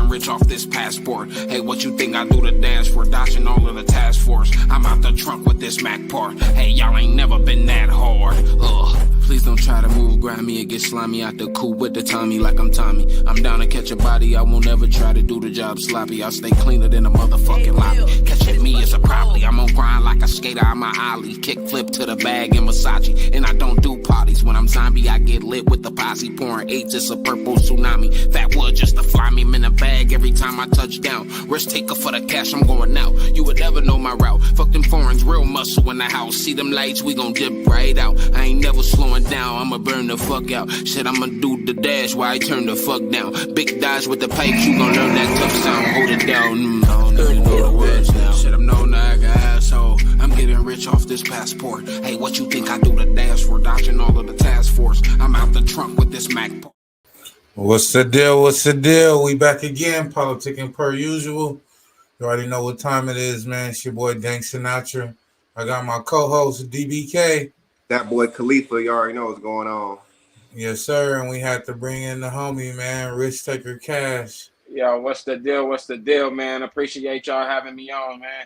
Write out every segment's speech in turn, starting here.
getting rich off this passport. Hey, what you think I do the dance for? Dodging all of the task force. I'm out the trunk with this Mac part. Hey, y'all ain't never been that hard. Please don't try to move grimy and get slimy out the coupe with the Tommy like I'm Tommy. I'm down to catch a body. I won't ever try to do the job sloppy. I'll stay cleaner than a motherfucking lobby. Catching me is a probably. I'm on grind like a skater. I'm a ollie. Kick flip to the bag in Versace. And I don't do parties. When I'm zombie, I get lit with the posse. Pouring eights, it's a purple tsunami. Fat wood just to fly me. I'm in a bag every time I touch down. Risk taker for the cash, I'm going out. You would never know my route. Fuck them foreigns, real muscle in the house. See them lights, we gon' dip right out. I ain't never slowing down, I'ma burn the fuck out. Shit, I'ma do the dash while I turn the fuck down. Big dodge with the pipes, you gon' learn that tough sound. Hold it down, I don't even know the words now. Shit, I'm no Naga asshole. I'm getting rich off this passport. Hey, what you think I do the dash for? Dodging all of the task force. I'm out the trunk with this Mac. What's the deal? What's the deal? We back again, Politikan per usual. You already know what time it is, man. It's your boy Dank Siinatra. I got my co-host DBK. That boy Kalifa, you already know what's going on. Yes, sir. And we had to bring in the homie, man, RiskTakerKash. Yo, what's the deal? What's the deal, man? Appreciate y'all having me on, man.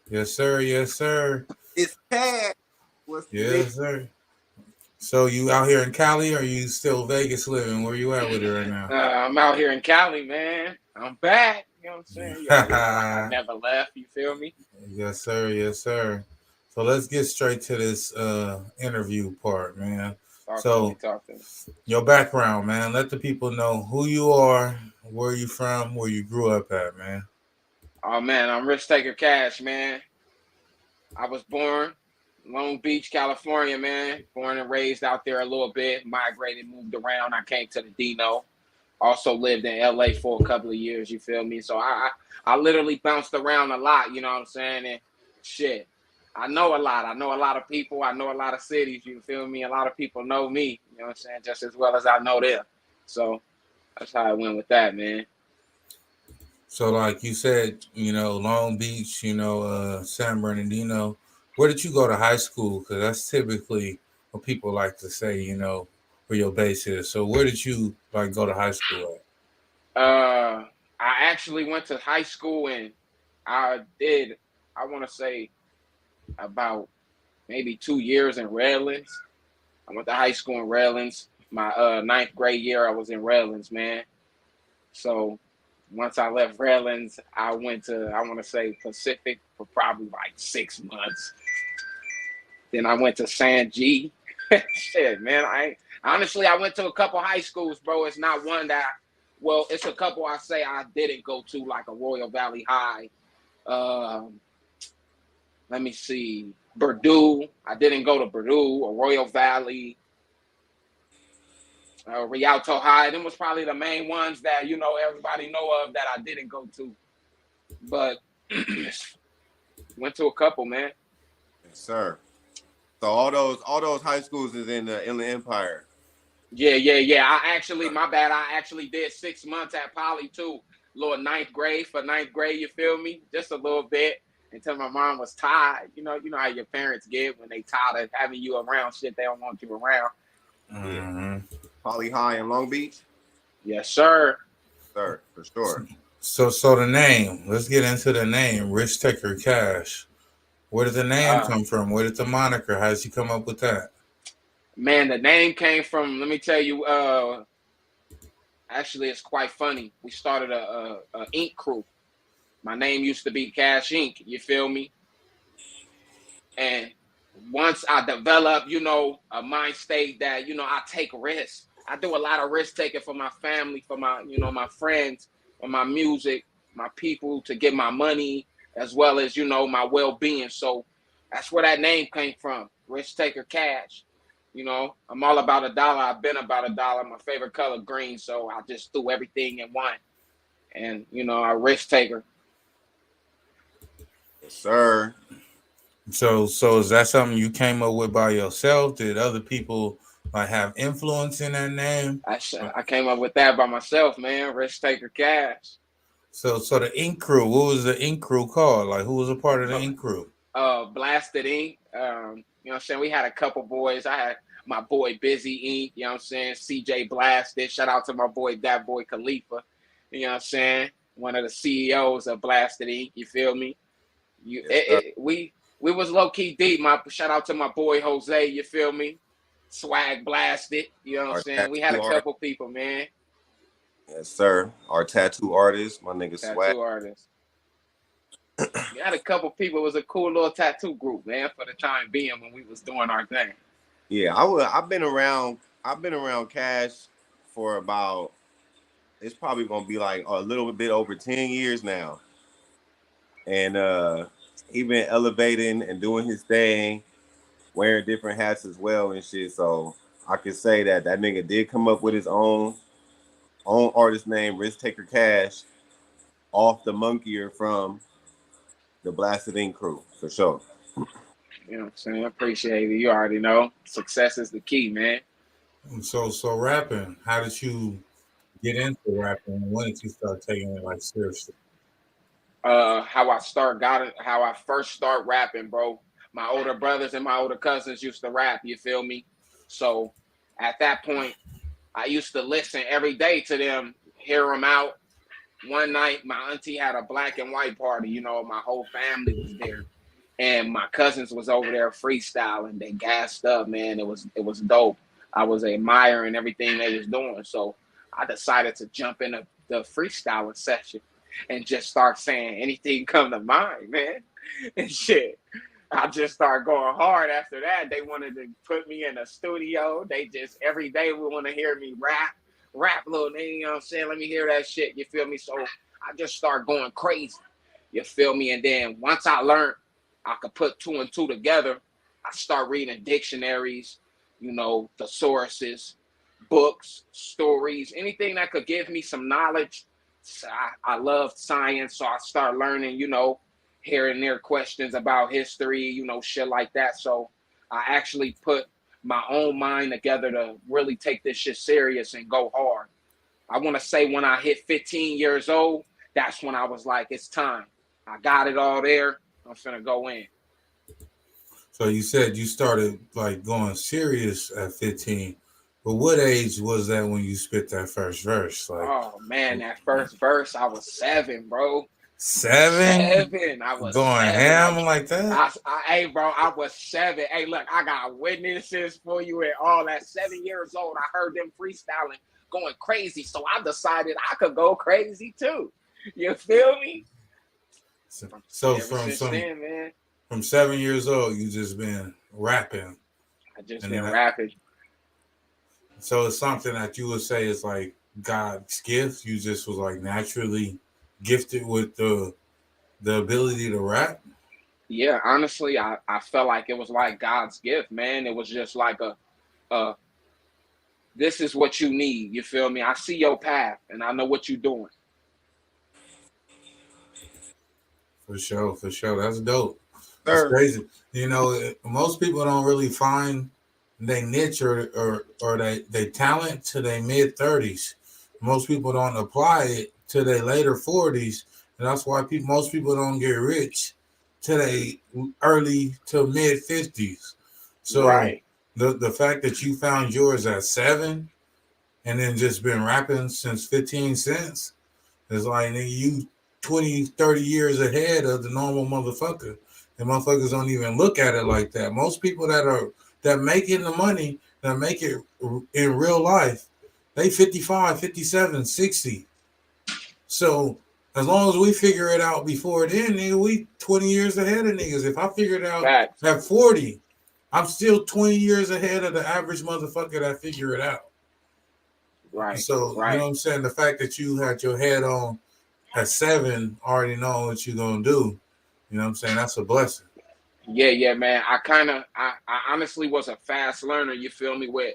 Yes, sir. Yes, sir. It's Kash. What's the deal? Yes, sir. So you out here in Cali or you still Vegas living? Where you at with it right now? I'm out here in Cali, man. I'm back. You know what I'm saying? I never left. You feel me? Yes, sir. Yes, sir. So let's get straight to this interview part, man. Talk to me. Your background, man. Let the people know who you are, where you from, where you grew up at, man. Oh, man, I'm RiskTakerKash, man. I was born Long Beach, California, man. Born and raised out there a little bit. Migrated, moved around. I came to the Dino. Also lived in LA for a couple of years, you feel me? So I literally bounced around a lot, you know what I'm saying? And shit, I know a lot. I know a lot of people. I know a lot of cities, you feel me? A lot of people know me, you know what I'm saying? Just as well as I know them. So that's how I went with that, man. So like you said, you know, Long Beach, you know, San Bernardino. Where did you go to high school? Because that's typically what people like to say, you know, where your base is. So where did you like go to high school at? I actually went to high school and I want to say about maybe 2 years in Redlands. I went to high school in Redlands. My ninth grade year, I was in Redlands, man. So once I left Redlands, I went to, I want to say Pacific for probably like 6 months. Then I went to San G. Shit, man. I went to a couple high schools, bro. It's not one that, well, it's a couple I say I didn't go to, like a Royal Valley High. Let me see. Purdue. I didn't go to Purdue or Royal Valley. Rialto High. Them was probably the main ones that, you know, everybody know of that I didn't go to. But went to a couple, man. Yes, sir. So all those high schools is in the Inland Empire. Yeah. My bad. I actually did 6 months at Poly too. Little ninth grade, you feel me? Just a little bit until my mom was tired. You know how your parents get when they tired of having you around shit they don't want you around. Mm-hmm. Poly High in Long Beach? Yes, sir. Sir, for sure. So the name, let's get into the name, RiskTakerKash. Where did the name come from? Where did the moniker? How did you come up with that? Man, the name came from, let me tell you, actually it's quite funny. We started a ink crew. My name used to be Cash Ink, you feel me? And once I developed, you know, a mind state that, you know, I take risks. I do a lot of risk taking for my family, for my, you know, my friends, for my music, my people, to get my money, as well as, you know, my well-being. So that's where that name came from, RiskTakerKash. You know, I'm all about $1. I've been about $1. My favorite color, green. So I just threw everything in one. And, you know, a risk taker. Yes, sir. So is that something you came up with by yourself? Did other people like have influence in that name? I came up with that by myself, man. RiskTakerKash. So the ink crew, what was the ink crew called? Like, who was a part of the ink crew? Blasted Ink. You know what I'm saying? We had a couple boys. I had my boy Busy Ink, you know what I'm saying? CJ Blasted. Shout out to my boy, that boy Kalifa. You know what I'm saying? one of the CEOs of Blasted Inc. You feel me? Yes, We was low key deep. My shout out to my boy Jose. You feel me? Swag Blasted. You know what I'm our saying? We had a tattoo artist. couple people, man. Yes, sir. Our tattoo artist, my nigga Swag. Tattoo artists. We had a couple people. It was a cool little tattoo group, man, for the time being when we was doing our thing. Yeah, I've been around. I've been around Cash for about. It's probably gonna be like a little bit over 10 years now, and he been elevating and doing his thing, wearing different hats as well and shit. So I can say that that nigga did come up with his own artist name, RiskTakerKash, off the monkeyer from the Blasted Ink crew for sure. You know what I'm saying? Appreciate it. You already know. Success is the key, man. So rapping, how did you get into rapping? When did you start taking it like seriously? How I first start rapping, bro. My older brothers and my older cousins used to rap, you feel me? So at that point, I used to listen every day to them, hear them out. One night, my auntie had a black and white party, you know, my whole family was there. And my cousins was over there freestyling. They gassed up, man. It was dope. I was admiring everything they was doing. So I decided to jump in the freestyling session and just start saying anything come to mind, man. And shit. I just started going hard after that. They wanted to put me in a studio. They just every day would want to hear me rap little nigga, you know what I'm saying? Let me hear that shit. You feel me? So I just started going crazy. You feel me? And then once I learned I could put two and two together, I start reading dictionaries, you know, thesauruses, books, stories, anything that could give me some knowledge. So I love science, so I start learning, you know, here and there questions about history, you know, shit like that. So I actually put my own mind together to really take this shit serious and go hard. I want to say when I hit 15 years old, that's when I was like, it's time. I got it all there. I'm finna go in. So you said you started like going serious at 15, but what age was that when you spit that first verse? Like, Oh man, that first verse, I was 7, bro. 7? 7. I was Going 7. ham like that? Hey, bro, I was 7. Hey, look, I got witnesses for you and all that. 7 years old, I heard them freestyling, going crazy. So I decided I could go crazy too. You feel me? So Then, man, from 7 years old, you just been rapping. I just And been then rapping. So it's something that you would say is like God's gift. You just was like naturally gifted with the ability to rap. Yeah, honestly, I felt like it was like God's gift, man. It was just like a this is what you need. You feel me? I see your path and I know what you're doing. For sure. That's dope. That's Sir. crazy. You know, most people don't really find their niche or they talent to their mid 30s. Most people don't apply it to their later 40s, and that's why most people don't get rich to their early to mid 50s. So Right. the fact that you found yours at 7 and then just been rapping since 15 cents is like, nigga, you 20, 30 years ahead of the normal motherfucker. And motherfuckers don't even look at it like that. Most people that make it in the money, that make it in real life, they 55, 57, 60. So as long as we figure it out before then, nigga, we 20 years ahead of niggas. If I figure it out Facts. at 40, I'm still 20 years ahead of the average motherfucker that figure it out. Right. So, right. You know what I'm saying? The fact that you had your head on at 7, already know what you're going to do. You know what I'm saying? That's a blessing. Yeah, man. I honestly was a fast learner, you feel me, with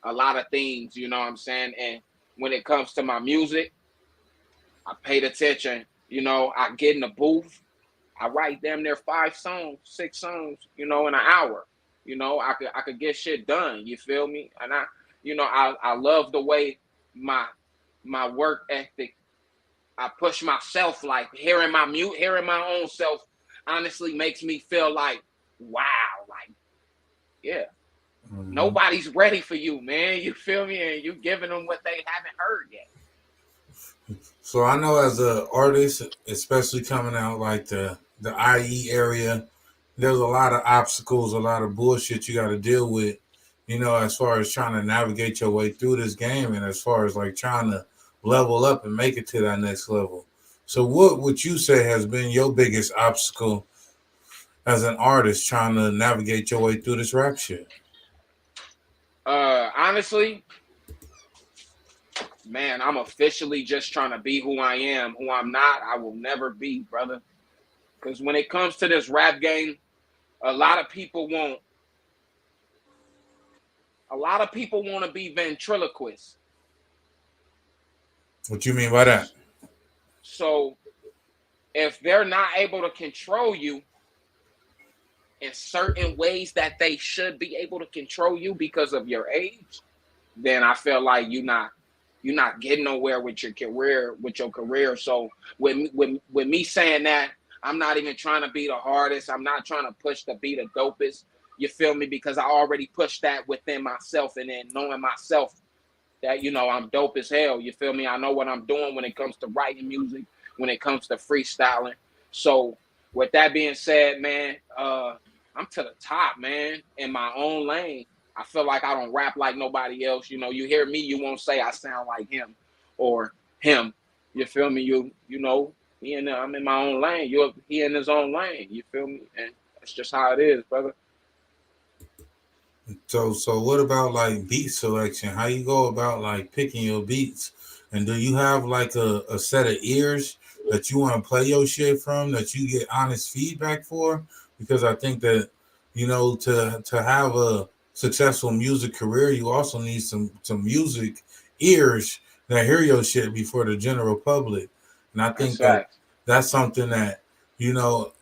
a lot of things, you know what I'm saying? And when it comes to my music, I paid attention. You know, I get in the booth, I write damn near 5 songs, 6 songs, you know, in an hour. You know, I could get shit done, you feel me? And I love the way my work ethic, I push myself, like hearing my own self honestly makes me feel like, wow, like, yeah, nobody's ready for you, man. You feel me? And you giving them what they haven't heard yet. So I know as an artist, especially coming out like the IE area, there's a lot of obstacles, a lot of bullshit you got to deal with. You know, as far as trying to navigate your way through this game, and as far as like trying to level up and make it to that next level. So, what would you say has been your biggest obstacle as an artist trying to navigate your way through this rap shit? Honestly, man, I'm officially just trying to be who I am. Who I'm not, I will never be, brother. Because when it comes to this rap game, a lot of people want to be ventriloquists. What you mean by that? So if they're not able to control you in certain ways that they should be able to control you because of your age, then I feel like you're not getting nowhere with your career. So with me saying that, I'm not even trying to be the hardest. I'm not trying to push to be the dopest. You feel me? Because I already pushed that within myself, and then knowing myself that, I'm dope as hell. You feel me? I know what I'm doing when it comes to writing music, when it comes to freestyling. So with that being said, man, I'm to the top, man, in my own lane. I feel like I don't rap like nobody else. You hear me, you won't say I sound like him or him. You feel me? I'm in my own lane. He in his own lane. You feel me? And that's just how it is, brother. So what about like beat selection? How you go about like picking your beats? And do you have like a set of ears that you want to play your shit from that you get honest feedback for? Because I think that, to have a successful music career, you also need some music ears that hear your shit before the general public. And I That's think that facts. that's something that, you know,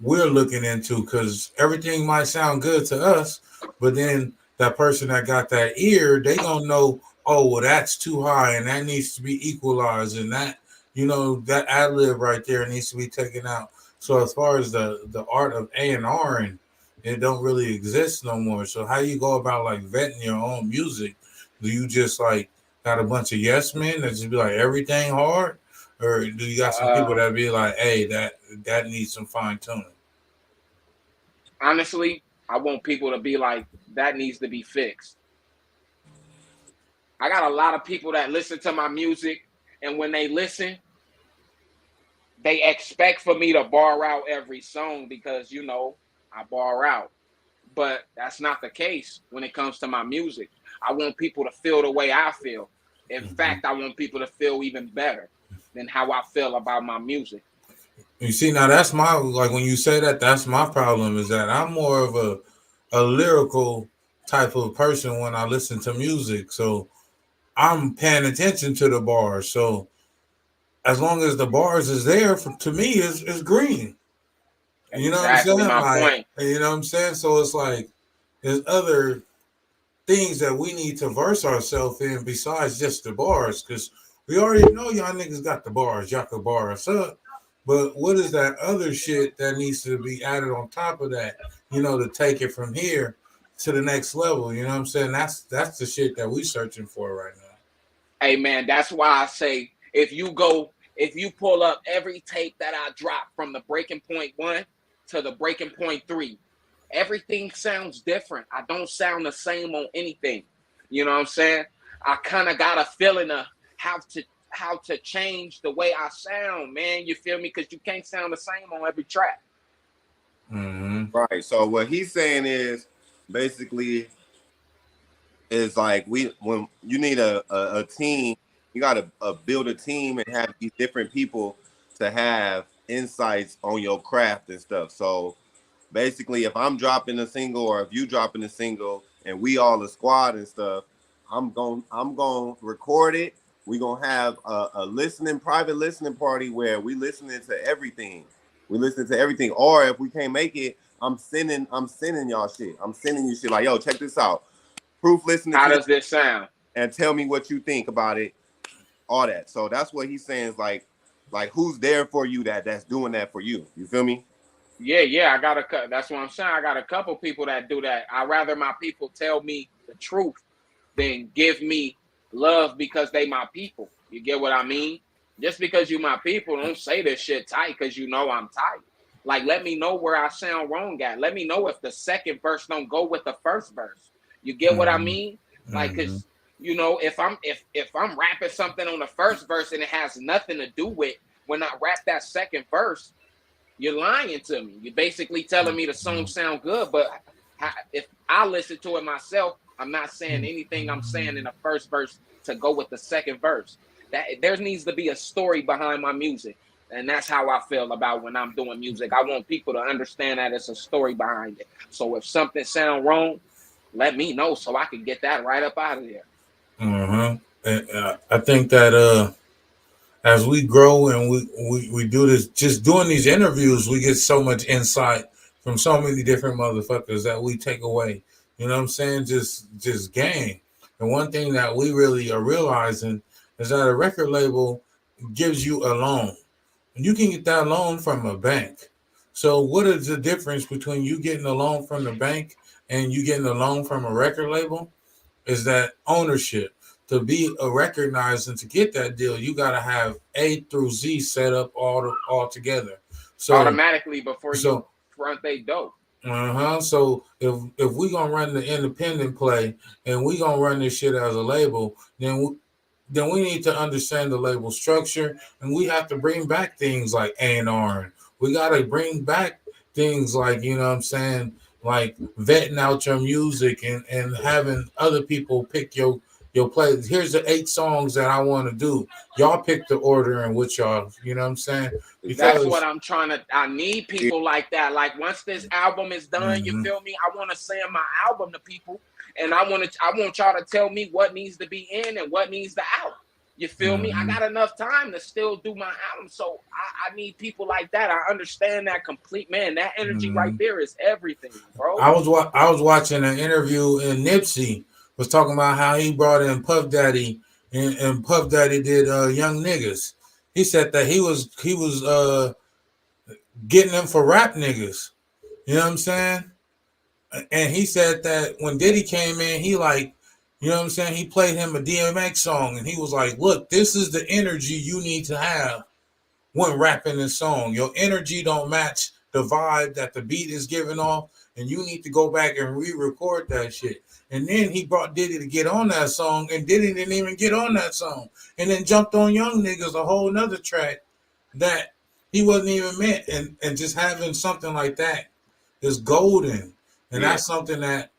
we're looking into because everything might sound good to us, but then that person that got that ear, they gonna know, oh, well, that's too high and that needs to be equalized, and that, that ad lib right there needs to be taken out. So as far as the art of A&R, and it don't really exist no more. So how you go about like vetting your own music? Do you just like got a bunch of yes men that just be like everything hard, or do you got some people Uh, that be like, hey, that needs some fine tuning? Honestly, I want people to be like, that needs to be fixed. I got a lot of people that listen to my music, and when they listen, they expect for me to bar out every song because, I bar out. But that's not the case when it comes to my music. I want people to feel the way I feel. In Mm-hmm. fact, I want people to feel even better than how I feel about my music. You see, now that's my, like when you say that, that's my problem is that I'm more of a lyrical type of person when I listen to music. So I'm paying attention to the bars. So as long as the bars is there, to me is green. You know what I'm Exactly saying? my Like, point. you know what I'm saying? So it's like there's other things that we need to verse ourselves in besides just the bars, because we already know y'all niggas got the bars. Y'all can bar us up. But what is that other shit that needs to be added on top of that, to take it from here to the next level? You know what I'm saying? That's the shit that we searching for right now. Hey man, that's why I say if you pull up every tape that I drop from the breaking point 1 to the breaking point 3, everything sounds different. I don't sound the same on anything. You know what I'm saying? I kind of got a feeling of how to change the way I sound, man. You feel me? Because you can't sound the same on every track. Mm-hmm. Right. So what he's saying is basically is like when you need a team, you got to build a team and have these different people to have insights on your craft and stuff. So basically, if I'm dropping a single or if you dropping a single and we all a squad and stuff, I'm going to record it. We're going to have a private listening party where we listening to everything. We listen to everything. Or if we can't make it, I'm sending y'all shit. I'm sending you shit like, yo, check this out. Proof listening How to this does this sound? and tell me what you think about it. All that. So that's what he's saying is like who's there for you that's doing that for you. You feel me? Yeah, that's what I'm saying. I got a couple people that do that. I rather my people tell me the truth than give me love because they my people. You get what I mean? Just because you my people, don't say this shit tight because you know I'm tight. Like, let me know where I sound wrong at. Let me know if the second verse don't go with the first verse. You get what I mean? Like, cause you know, if I'm rapping something on the first verse and it has nothing to do with when I rap that second verse, you're lying to me. You're basically telling me the song sound good, but if I listen to it myself, I'm not saying anything I'm saying in the first verse to go with the second verse. That there needs to be a story behind my music. And that's how I feel about when I'm doing music. I want people to understand that it's a story behind it. So if something sound wrong, let me know so I can get that right up out of there. And, I think that as we grow and we do this, just doing these interviews, we get so much insight from so many different motherfuckers that we take away. You know what I'm saying? Just gain. And one thing that we really are realizing is that a record label gives you a loan. You can get that loan from a bank. So what is the difference between you getting a loan from the bank and you getting a loan from a record label? Is that ownership. To be recognized and to get that deal, you got to have A through Z set up all together. So automatically before you front they dope. So if we gonna run the independent play and we gonna run this shit as a label, then we need to understand the label structure, and we have to bring back things like A&R. We got to bring back things like, you know what I'm saying, like vetting out your music and having other people pick your play. Here's the 8 songs that I want to do. Y'all pick the order in which y'all, you know what I'm saying? Because that's what I'm trying to, I need people like that. Like once this album is done, you feel me? I want to send my album to people. And I want y'all to tell me what needs to be in and what needs to out. You feel me? I got enough time to still do my album. So I need people like that. I understand that complete, man. That energy right there is everything, bro. I was watching an interview and Nipsey was talking about how he brought in Puff Daddy and Puff Daddy did Young Niggas. He said that he was getting them for rap niggas. You know what I'm saying? And he said that when Diddy came in, he like, you know what I'm saying? He played him a DMX song and he was like, look, this is the energy you need to have when rapping this song. Your energy don't match the vibe that the beat is giving off, and you need to go back and re-record that shit. And then he brought Diddy to get on that song, and Diddy didn't even get on that song. And then jumped on Young Niggas, a whole nother track that he wasn't even meant. And just having something like that is golden. And that's something that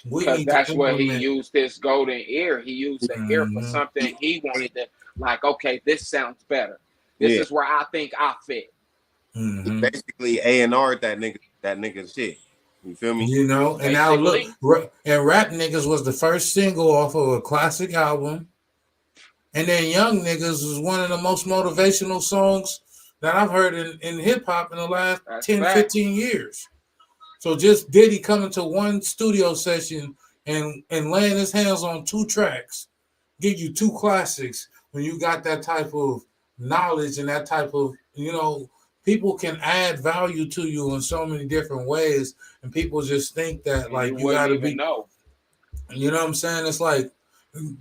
we need that's to what he used this golden ear. He used the ear for something he wanted to, like, okay, this sounds better. This is where I think I fit. Basically A&R that nigga shit. You feel me? You know, and now look, and Rap Niggas was the first single off of a classic album. And then Young Niggas was one of the most motivational songs that I've heard in hip hop in the last 15 years. So just Diddy coming to one studio session and laying his hands on 2 tracks, give you 2 classics when you got that type of knowledge and that type of, you know, people can add value to you in so many different ways, and people just think that like you gotta be, you know what I'm saying? It's like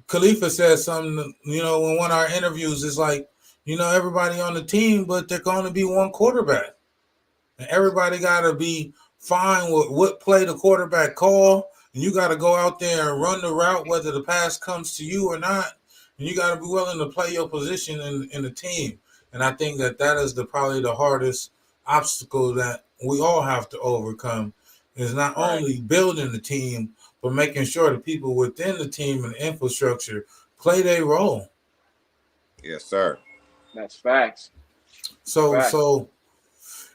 Kalifa said something, you know, in one of our interviews. It's like, you know, everybody on the team, but they're going to be one quarterback, and everybody gotta be fine with what play the quarterback call, and you got to go out there and run the route whether the pass comes to you or not, and you got to be willing to play your position in the team. And I think that is probably the hardest obstacle that we all have to overcome, is not only building the team, but making sure the people within the team and the infrastructure play their role. Yes, sir. That's facts. So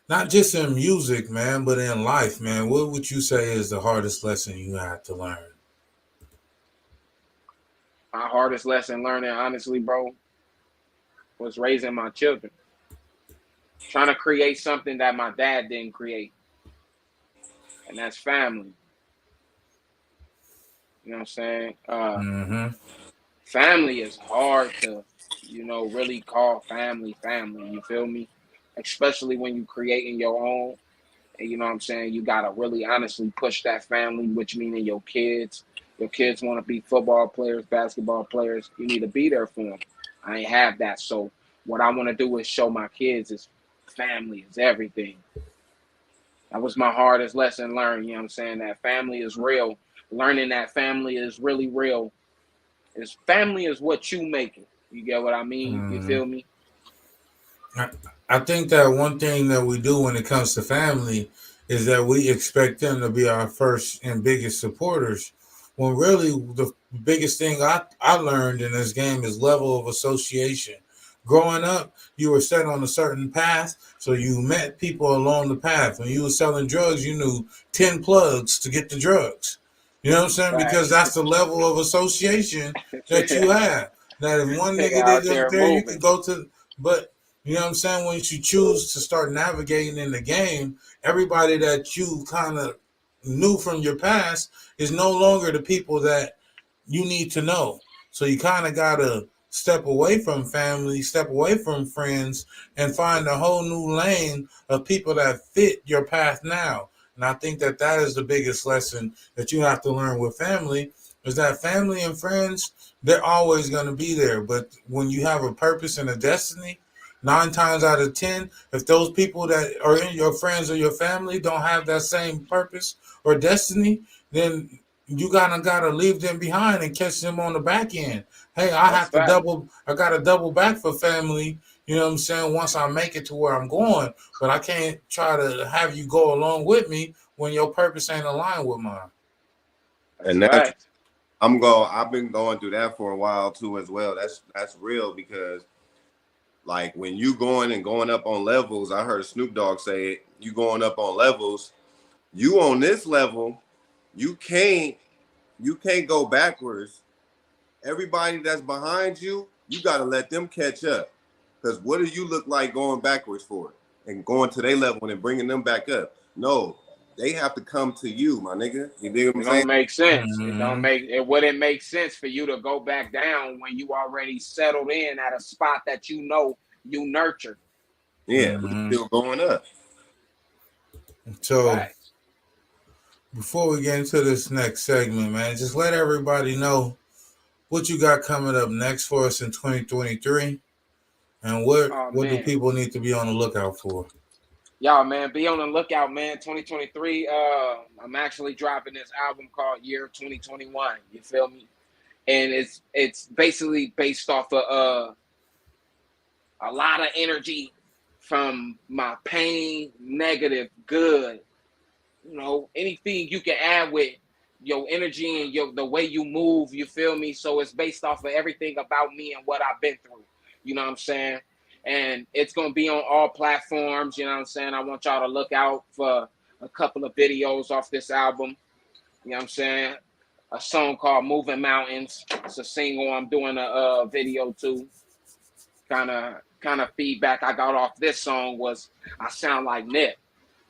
not just in music, man, but in life, man, what would you say is the hardest lesson you had to learn? My hardest lesson learning, honestly, bro, was raising my children. Trying to create something that my dad didn't create. And that's family. You know what I'm saying? Family is hard to, you know, really call family. You feel me? Especially when you're creating your own. And you know what I'm saying? You got to really honestly push that family, which meaning your kids. Your kids want to be football players, basketball players. You need to be there for them. I ain't have that. So what I want to do is show my kids is family is everything. That was my hardest lesson learned. You know what I'm saying? That family is real. Learning that family is really real. Is family is what you make it. You get what I mean? You Mm. feel me? I think that one thing that we do when it comes to family is that we expect them to be our first and biggest supporters. When really the biggest thing I learned in this game is level of association. Growing up, you were set on a certain path, so you met people along the path. When you were selling drugs, you knew 10 plugs to get the drugs. You know what I'm saying? Because Facts. that's the level of association that you have. That if one Nigga nigga out didn't there there, you moving. could go to, but you know what I'm saying? Once you choose to start navigating in the game, everybody that you kind of knew from your past is no longer the people that you need to know. So you kind of got to step away from family, step away from friends, and find a whole new lane of people that fit your path now. And I think that that is the biggest lesson that you have to learn with family is that family and friends, they're always going to be there. But when you have a purpose and a destiny, 9 times out of 10, if those people that are in your friends or your family don't have that same purpose or destiny, then you gotta leave them behind and catch them on the back end. Hey, That's fact. I gotta double back for family, you know what I'm saying, once I make it to where I'm going, but I can't try to have you go along with me when your purpose ain't aligned with mine. That's And that's fact. I've been going through that for a while too as well. That's real because like when you going up on levels, I heard Snoop Dogg say it, you going up on levels, you on this level, you can't go backwards. Everybody that's behind you, you got to let them catch up. Because what do you look like going backwards for? And going to their level and bringing them back up? No, they have to come to you, my nigga. You dig what I'm It saying? don't make sense. Mm-hmm. It wouldn't make sense for you to go back down when you already settled in at a spot that you know you nurtured. Yeah, we Mm-hmm. still going up. So Facts. before we get into this next segment, man, just let everybody know what you got coming up next for us in 2023. And Oh what do man. people need to be on the lookout for? Y'all, man, be on the lookout, man. 2023. I'm actually dropping this album called Year 2021. You feel me? And it's basically based off of a lot of energy from my pain, negative, good. You know, anything you can add with your energy and the way you move, you feel me? So it's based off of everything about me and what I've been through. You know what I'm saying? And it's gonna be on all platforms, you know what I'm saying? I want y'all to look out for a couple of videos off this album. You know what I'm saying? A song called Moving Mountains. It's a single I'm doing a video to. Kind of feedback I got off this song was I sound like Nip.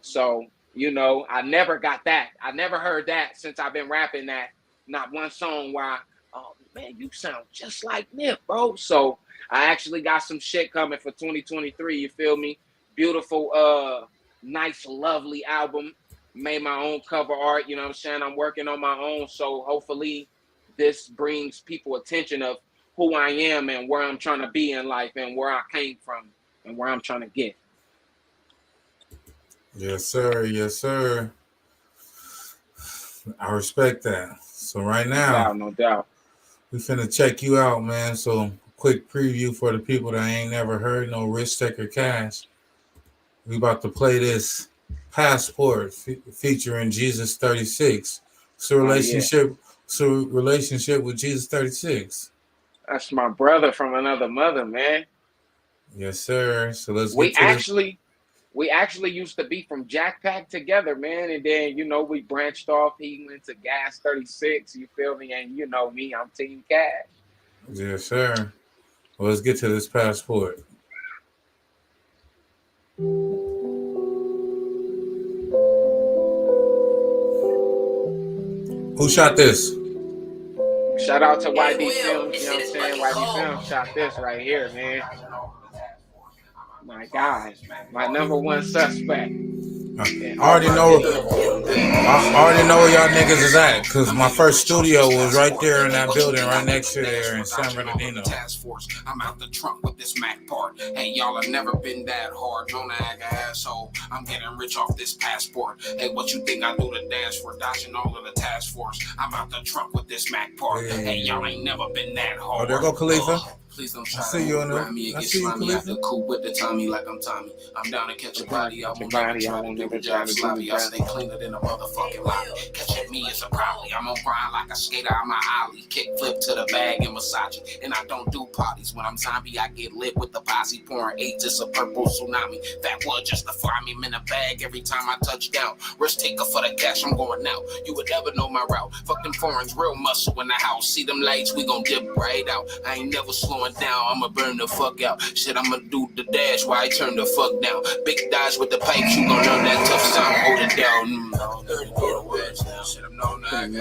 So, you know, I never got that. I never heard that since I've been rapping that. Not one song where oh man, you sound just like Nip, bro. So I actually got some shit coming for 2023, you feel me? Beautiful, nice, lovely album. Made my own cover art, you know what I'm saying? I'm working on my own. So hopefully this brings people attention of who I am and where I'm trying to be in life and where I came from and where I'm trying to get. Yes, sir. Yes, sir. I respect that. So right No now, doubt, no doubt. we finna check you out, man. So quick preview for the people that ain't never heard no RiskTakerKash. We about to play this Passport featuring Jesus 36. It's a Oh yeah. relationship. It's a relationship with Jesus 36. That's my brother from another mother, man. Yes, sir. So let's get We to this. actually we actually used to be from Jackpack together, man. And then, you know, we branched off. He went to Gas 36, you feel me? And you know me, I'm Team Cash. Yes, sir. Well, let's get to this Passport. Who shot this? Shout out to YD Films, you know what I'm saying? YD Films shot this right here, man. My guy, my number one suspect. I and already Harvard know. Digital. I already know where y'all niggas is at, cause my first studio was right there in that building, right next to there in San Bernardino. I'm out the trunk with this Mac part. Hey, y'all have never been that hard. Don't act asshole. I'm getting rich off this passport. Hey, what you think I do to dance for? Dodging all of the task force. I'm out the trunk with this Mac part. Hey, y'all ain't never been that hard. Oh, there go Khalifa. Please don't try to grab me and get slimy. I feel cool with the Tommy like I'm Tommy. I'm down to catch a body. I won't never try to do the job sloppy. I stay cleaner than a motherfucking lobby. Catching me is a problem. I'm on grind like a skater on my alley. Kick flip to the bag and massage. And I don't do parties. When I'm zombie, I get lit with the posse. Pouring eight just a purple tsunami. That would just to fly me in a bag every time I touch down. Risk taker for the cash, I'm going out. You would never know my route. Fuck them foreigns, real muscle in the house. See them lights, we gon' dip right out. I ain't never slowing down, I'ma burn the fuck out. Shit, I'ma do the dash while I turn the fuck down. Big dodge with the pipes, you gon' learn that tough sound. Hold it down. Shit, I'm known I'm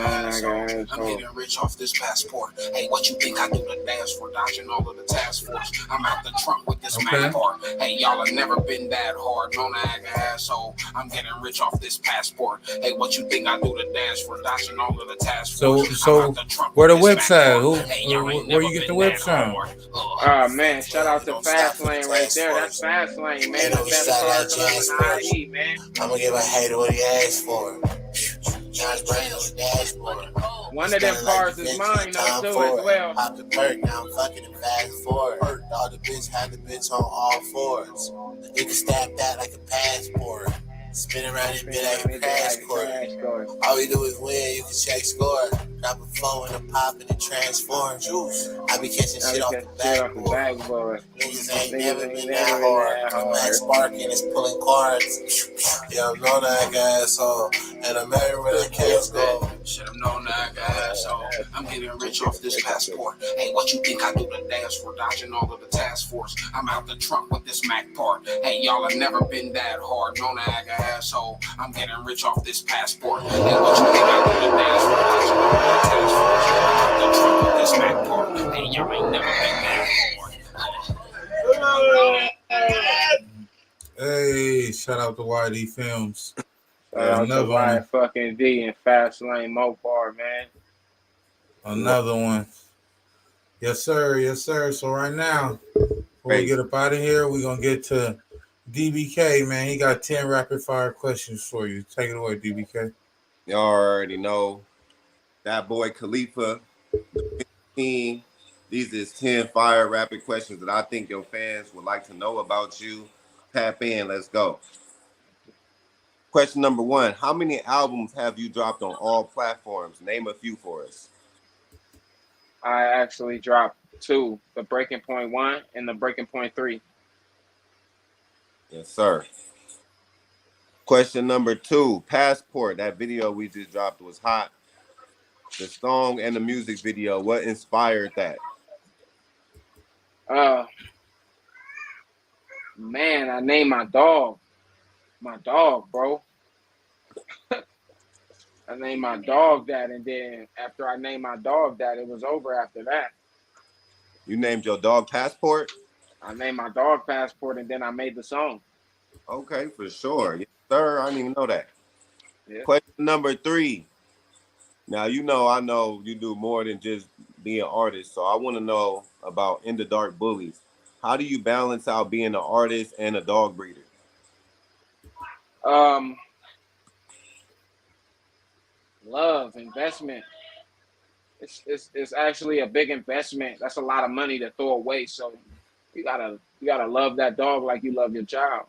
getting rich off this passport. Hey, what you think I do the dance for? Dodging all of the task force. I'm out the trunk with this Mac part. Hey, y'all have never been that hard. Don't act asshole. I'm getting rich off this passport. Hey, what you think I do the dance for? Dodging all of the task force. So where the whips at? Where you get the whips from? Oh man, shout out to Fastlane right there. That's Fastlane, man. The better cars on the IE, man. I'ma give a hater what he asked for. One of them cars is mine though too as well. Pop the perk, now I'm fucking and fast forward. All the bitch had the bitch on all fours. You can stab that like a passport. Spin around and be like a crash course. All we do is win, you can check score. Drop a phone and a pop and it transforms. I be catching shit off the backboard. Niggas ain't never been that hard. I'm Max Sparking, it's pulling cards. Yeah, I'm known that asshole. And I'm married with a kids go. Shit, I'm known that asshole. I'm getting rich off this passport. Hey, what you think I do the dance for? Dodging all of the task force. I'm out the trunk with this Mac part. Hey, y'all have never been that hard. Known that asshole. I'm getting rich off this passport. Hey, what you think I do the dance for? Dodging all of the task force. I'm out the trunk with this Mac part. Hey, y'all ain't never been that hard. Hey, shout out to YD Films. Shout out to Y fucking D and Fastlane Mopar, man. Another one. Yes, sir. Yes, sir. So right now, before we get up out of here, we're going to get to DBK, man. He got 10 rapid fire questions for you. Take it away, DBK. Y'all already know that boy Kalifa, the 15. These is 10 fire rapid questions that I think your fans would like to know about you. Tap in. Let's go. Question number 1. How many albums have you dropped on all platforms? Name a few for us. I actually dropped 2, the Breaking Point 1 and the Breaking Point 3. Yes, sir. Question number 2. Passport. That video we just dropped was hot. The song and the music video, what inspired that? Man, I named my dog. My dog, bro. I named my dog that, and then after I named my dog that, it was over after that. You named your dog Passport? I named my dog Passport, and then I made the song. Okay, for sure. Yes, sir. I didn't even know that. Yeah. Question number 3. Now, I know you do more than just be an artist, so I want to know about In the Dark bullies. How do you balance out being an artist and a dog breeder? Love, investment. It's actually a big investment. That's a lot of money to throw away. So you gotta love that dog like you love your child.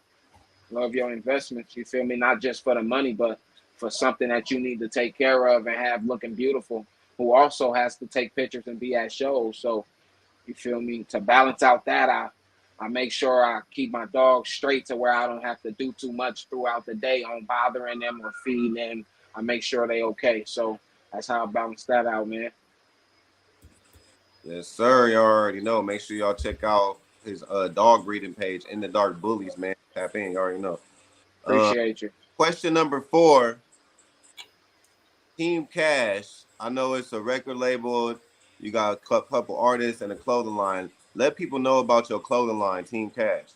Love your investments. You feel me? Not just for the money, but for something that you need to take care of and have looking beautiful. Who also has to take pictures and be at shows. So you feel me? To balance out that, I make sure I keep my dogs straight to where I don't have to do too much throughout the day on bothering them or feeding them. I make sure they okay. So that's how I balance that out, man. Yes, sir. You already know. Make sure y'all check out his dog breeding page, In the Dark Bullies, man. Tap in. You already know. Appreciate you. Question number 4. Team Kash. I know it's a record label. You got a couple artists and a clothing line. Let people know about your clothing line, Team Kash.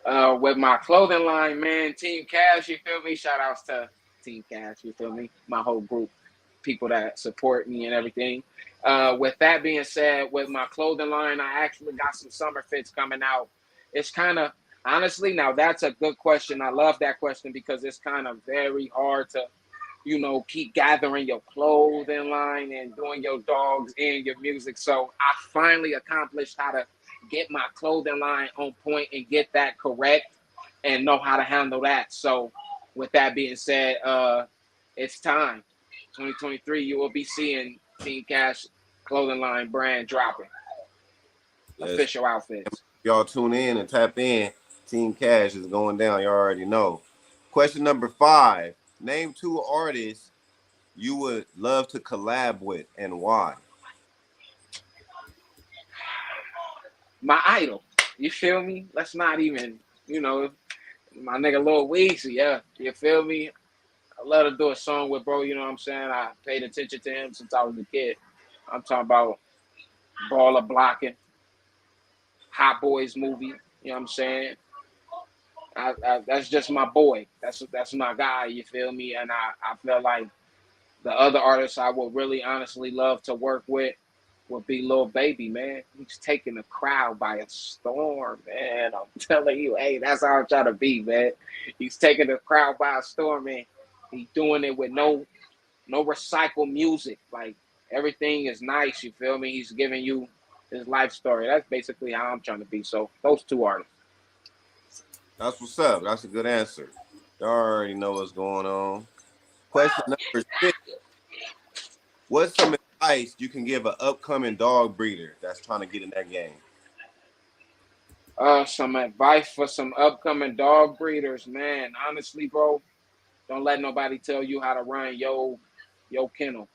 With my clothing line, man, Team Cash, you feel me? Shout outs to Team Cash, you feel me? My whole group, people that support me and everything. With that being said, with my clothing line, I actually got some summer fits coming out. It's kind of, honestly, now that's a good question. I love that question because it's kind of very hard to, keep gathering your clothing line and doing your dogs and your music. So I finally accomplished how to get my clothing line on point and get that correct and know how to handle that. So with that being said, it's time. 2023, you will be seeing Team Cash clothing line brand dropping Yes. official outfits. Y'all tune in and tap in. Team Cash is going down. You already know. Question number 5. Name 2 artists you would love to collab with and why. My idol, you feel me? Let's not even, my nigga Lil Weezy, yeah, you feel me? I love to do a song with bro, you know what I'm saying? I paid attention to him since I was a kid. I'm talking about Baller Blocking, Hot Boys movie, you know what I'm saying? That's just my boy. That's my guy, you feel me? And I feel like the other artists I would really honestly love to work with would be Lil Baby, man. He's taking the crowd by a storm, man. I'm telling you, hey, that's how I'm trying to be, man. He's taking the crowd by a storm, man. He's doing it with no recycled music. Like everything is nice, you feel me? He's giving you his life story. That's basically how I'm trying to be. So those 2 artists. That's what's up. That's a good answer. Y'all already know what's going on. Question number 6. What's some advice you can give an upcoming dog breeder that's trying to get in that game? Some advice for some upcoming dog breeders, man. Honestly, bro, don't let nobody tell you how to run your kennel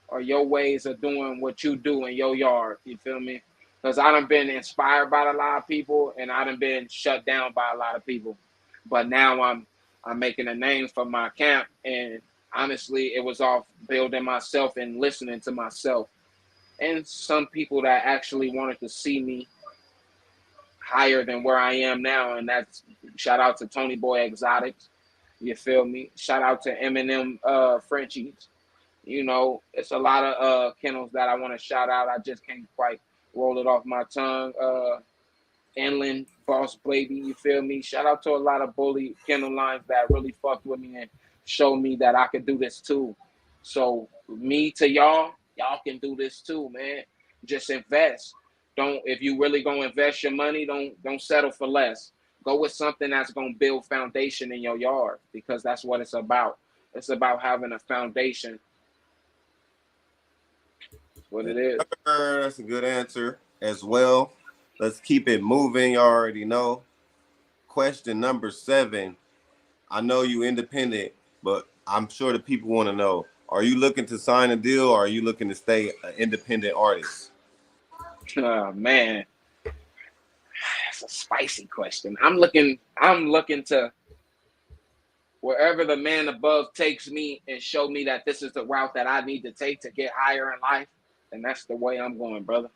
or your ways of doing what you do in your yard. You feel me? Because I done been inspired by a lot of people and I done been shut down by a lot of people. But now I'm making a name for my camp, and honestly, it was off building myself and listening to myself. And some people that actually wanted to see me higher than where I am now, and that's shout out to Tony Boy Exotics. You feel me? Shout out to Eminem Frenchies. It's a lot of kennels that I want to shout out. I just can't quite roll it off my tongue. Inland Boss Baby, you feel me? Shout out to a lot of bully kennel lines that really fucked with me and showed me that I could do this too. So me to y'all can do this too, man. Just invest. If you really gonna invest your money, don't settle for less. Go with something that's gonna build foundation in your yard, because that's what it's about. It's about having a foundation. That's what it is. That's a good answer as well. Let's keep it moving. You already know. Question number 7. I know you independent, but I'm sure the people want to know, are you looking to sign a deal or are you looking to stay an independent artist? Oh, man. That's a spicy question. I'm looking to wherever the man above takes me and show me that this is the route that I need to take to get higher in life. And that's the way I'm going, brother.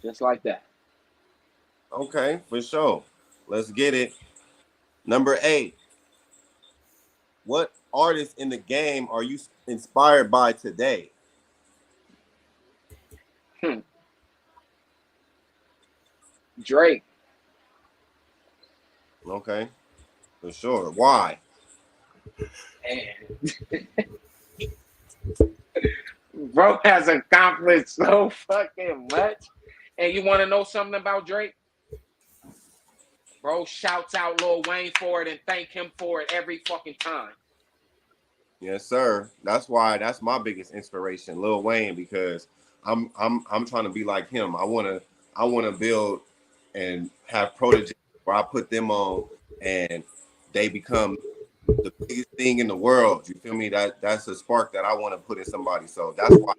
Just like that. Okay, for sure. Let's get it. Number 8. What artist in the game are you inspired by today? Drake. Okay, for sure. Why? Bro has accomplished so fucking much. And you want to know something about Drake? Bro shouts out Lil Wayne for it and thank him for it every fucking time. Yes, sir. That's why that's my biggest inspiration, Lil Wayne, because I'm trying to be like him. I wanna build and have proteges where I put them on and they become the biggest thing in the world. You feel me? That's a spark that I want to put in somebody. So that's why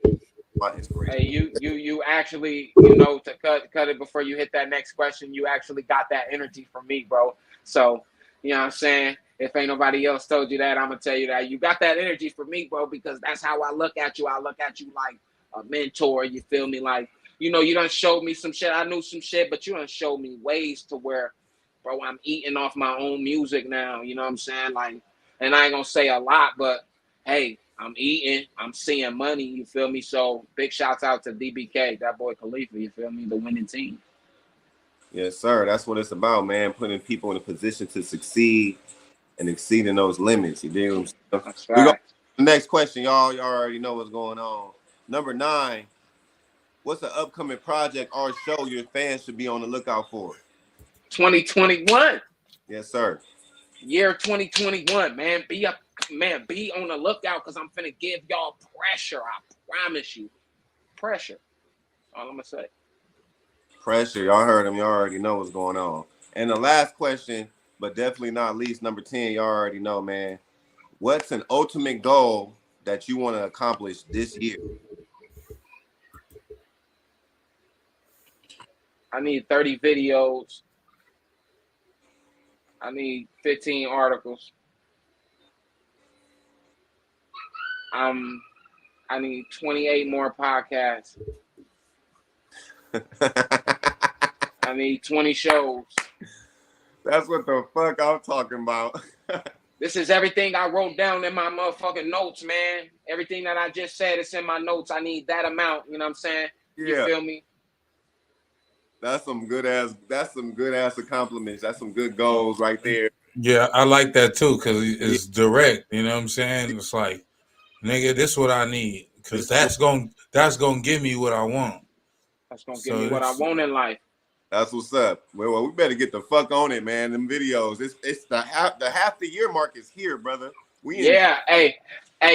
my inspiration. Hey, you actually, to cut it before you hit that next question, you actually got that energy from me, bro. So, you know what I'm saying? If ain't nobody else told you that, I'm gonna tell you that you got that energy from me, bro, because that's how I look at you. I look at you like a mentor, you feel me? Like, you done showed me some shit. I knew some shit, but you done showed me ways to where bro, I'm eating off my own music now. You know what I'm saying? Like, and I ain't gonna say a lot, but hey, I'm eating, I'm seeing money. You feel me? So big shouts out to DBK, that boy Kalifa. You feel me? The winning team. Yes, sir. That's what it's about, man. Putting people in a position to succeed and exceeding those limits. You dig what I'm saying? That's We go right. the next question, y'all. Y'all already know what's going on. Number 9. What's the upcoming project or show your fans should be on the lookout for? 2021. Yes, sir. Year 2021, man. Be on the lookout because I'm finna give y'all pressure. I promise you. Pressure. All I'm gonna say. Pressure. Y'all heard him. Y'all already know what's going on. And the last question, but definitely not least, number 10, y'all already know, man. What's an ultimate goal that you want to accomplish this year? I need 30 videos. I need 15 articles. I need 28 more podcasts. I need 20 shows. That's what the fuck I'm talking about. This is everything I wrote down in my motherfucking notes, man. Everything that I just said is in my notes. I need that amount. You know what I'm saying? Yeah. You feel me? That's some good ass accomplishments. That's some good goals right there. Yeah, I like that too because it's direct. You know what I'm saying? It's like, nigga, this is what I need because that's gonna give me what I want. That's gonna give me what I want in life. That's what's up. Well, we better get the fuck on it, man. Them videos. It's the half the year mark is here, brother. Hey,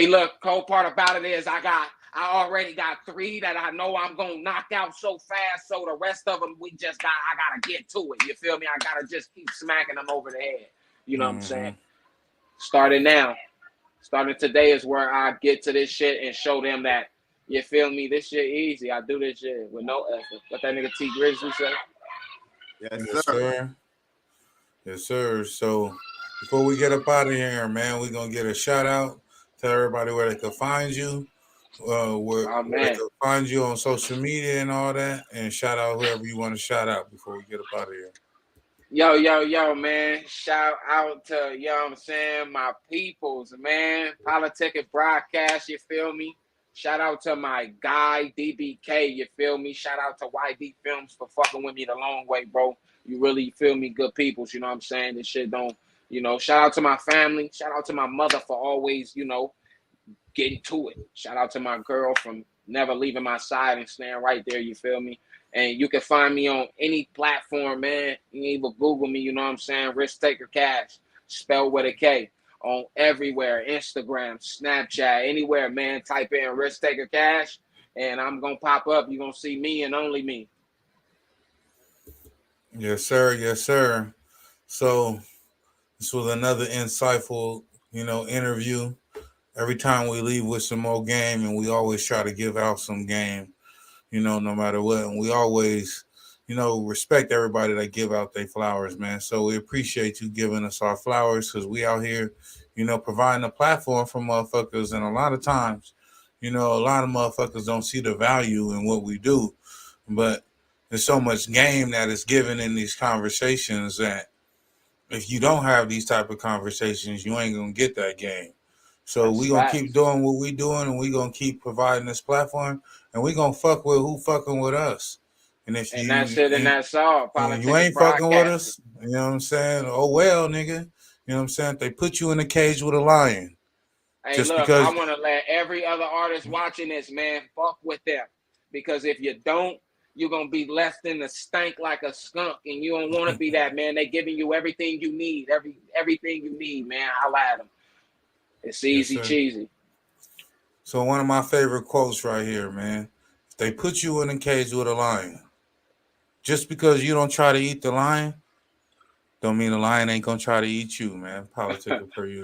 look, cold part about it is I already got 3 that I know I'm gonna knock out so fast. So the rest of them, I gotta get to it. You feel me? I gotta just keep smacking them over the head. You know what I'm saying? Starting now. Starting today is where I get to this shit and show them that, you feel me, this shit easy. I do this shit with no effort. What that nigga T Grizzly say? Yes, sir. Yes, sir. So before we get up out of here, man, we're gonna get a shout out to everybody where they can find you, where they can find you on social media and all that, and shout out whoever you want to shout out before we get up out of here. Yo, man. Shout out to, you know what I'm saying, my peoples, man. Politikan broadcast, you feel me? Shout out to my guy, DBK, you feel me? Shout out to YD Films for fucking with me the long way, bro. You really feel me, good peoples, you know what I'm saying? This shit don't, shout out to my family. Shout out to my mother for always, getting to it. Shout out to my girl from never leaving my side and staying right there, you feel me? And you can find me on any platform, man. You can even Google me, you know what I'm saying? RiskTakerKash, spelled with a K. On everywhere, Instagram, Snapchat, anywhere, man. Type in RiskTakerKash, and I'm going to pop up. You're going to see me and only me. Yes, sir. Yes, sir. So this was another insightful, interview. Every time we leave with some more game, and we always try to give out some game, no matter what. And we always, respect everybody that give out their flowers, man. So we appreciate you giving us our flowers because we out here, providing a platform for motherfuckers. And a lot of times, a lot of motherfuckers don't see the value in what we do. But there's so much game that is given in these conversations that if you don't have these type of conversations, you ain't going to get that game. So we're going to keep doing what we doing, and we're going to keep providing this platform, and we're going to fuck with who fucking with us. And if that's it, and that's all. You ain't fucking with us, you know what I'm saying? Oh, well, nigga. You know what I'm saying? They put you in a cage with a lion. Hey, just look, because I want to let every other artist watching this, man, fuck with them. Because if you don't, you're going to be left in the stank like a skunk, and you don't want to be that, man. They giving you everything you need, everything you need, man. Holla at them. It's easy, cheesy. So one of my favorite quotes right here, man. If they put you in a cage with a lion, just because you don't try to eat the lion, don't mean the lion ain't going to try to eat you, man. Politikan per you.